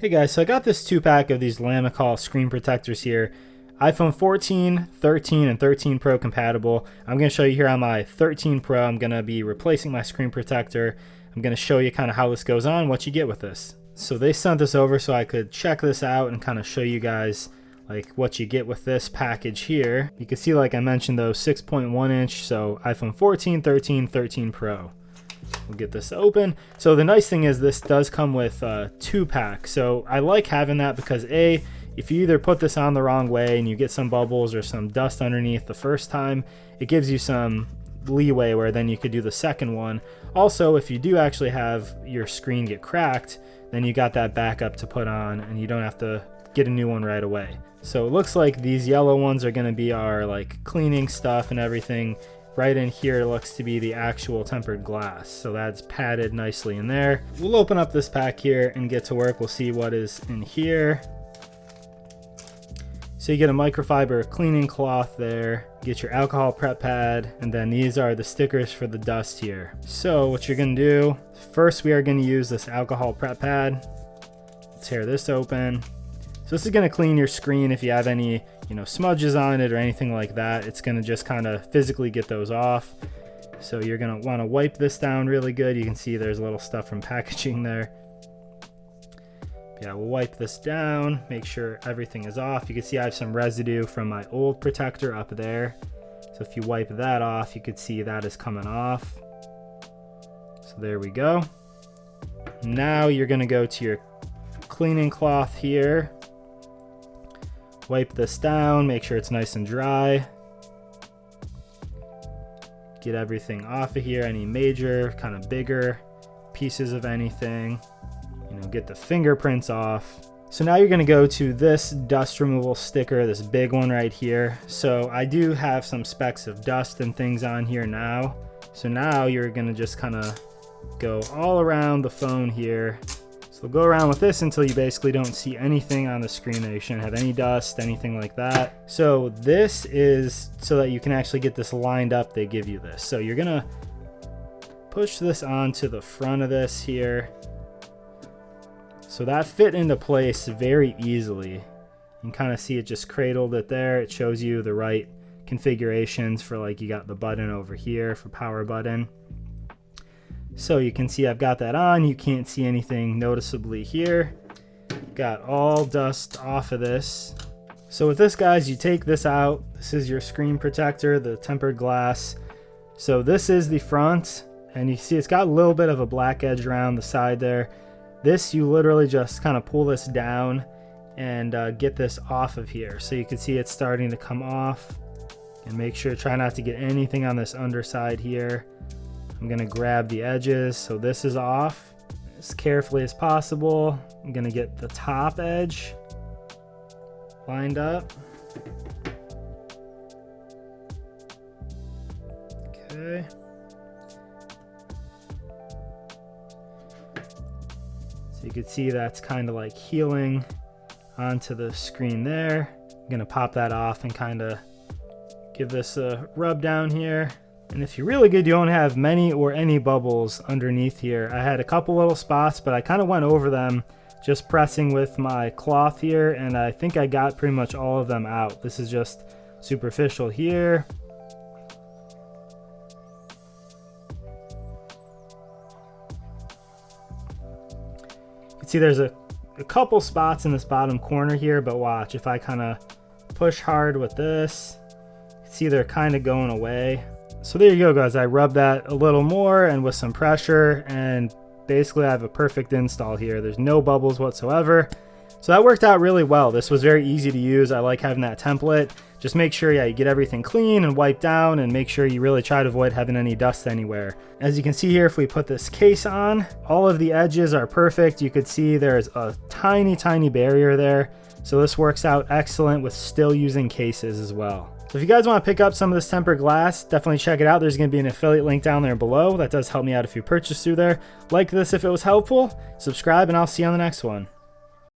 Hey guys, so I got this 2-pack of these Lamicall screen protectors here. iPhone 14, 13, and 13 Pro compatible. I'm going to show you here on my 13 Pro. I'm going to be replacing my screen protector. I'm going to show you kind of how this goes on, what you get with this. So they sent this over so I could check this out and kind of show you guys like what you get with this package here. You can see, like I mentioned, those 6.1 inch, so iPhone 14, 13, 13 Pro. We'll get this open. So the nice thing is this does come with a 2-pack. So I like having that because if you either put this on the wrong way and you get some bubbles or some dust underneath the first time, it gives you some leeway where then you could do the second one. Also, if you do actually have your screen get cracked, then you got that backup to put on and you don't have to get a new one right away. So it looks like these yellow ones are going to be our like cleaning stuff and everything. Right in here looks to be the actual tempered glass, so that's padded nicely in there. We'll open up this pack here and get to work. We'll see what is in here. So you get a microfiber cleaning cloth there, get your alcohol prep pad, and then these are the stickers for the dust here. So what you're gonna do, first we are gonna use this alcohol prep pad. Tear this open. So this is gonna clean your screen if you have any smudges on it or anything like that. It's gonna just kind of physically get those off. So you're gonna want to wipe this down really good. You can see there's a little stuff from packaging there. Yeah, we'll wipe this down, make sure everything is off. You can see I have some residue from my old protector up there. So if you wipe that off, you could see that is coming off. So there we go. Now you're gonna go to your cleaning cloth here. Wipe this down, make sure it's nice and dry. Get everything off of here, any major, kind of bigger pieces of anything. Get the fingerprints off. So now you're gonna go to this dust removal sticker, this big one right here. So I do have some specks of dust and things on here now. So now you're gonna just kind of go all around the phone here. So go around with this until you basically don't see anything on the screen there. You shouldn't have any dust, anything like that. So this is so that you can actually get this lined up. They give you this. So you're gonna push this onto the front of this here. So that fit into place very easily. You can kind of see it just cradled it there. It shows you the right configurations for, like, you got the button over here for power button. So you can see I've got that on. You can't see anything noticeably here. Got all dust off of this. So with this, guys, you take this out. This is your screen protector, the tempered glass. So this is the front, and you see it's got a little bit of a black edge around the side there. This, you literally just kind of pull this down and get this off of here. So you can see it's starting to come off. And make sure, try not to get anything on this underside here. I'm gonna grab the edges, so this is off as carefully as possible. I'm gonna get the top edge lined up. Okay. So you can see that's kind of like healing onto the screen there. I'm gonna pop that off and kind of give this a rub down here. And if you're really good, you don't have many or any bubbles underneath here. I had a couple little spots, but I kind of went over them just pressing with my cloth here, and I think I got pretty much all of them out. This is just superficial here. You can see there's a couple spots in this bottom corner here, but watch, if I kind of push hard with this, you can see they're kind of going away. So there you go, guys. I rubbed that a little more and with some pressure, and basically I have a perfect install here. There's no bubbles whatsoever. So that worked out really well. This was very easy to use. I like having that template. Just make sure, you get everything clean and wiped down, and make sure you really try to avoid having any dust anywhere. As you can see here, if we put this case on, all of the edges are perfect. You could see there's a tiny, tiny barrier there. So this works out excellent with still using cases as well. So if you guys want to pick up some of this tempered glass, definitely check it out. There's going to be an affiliate link down there below. That does help me out if you purchase through there. Like this if it was helpful, subscribe, and I'll see you on the next one.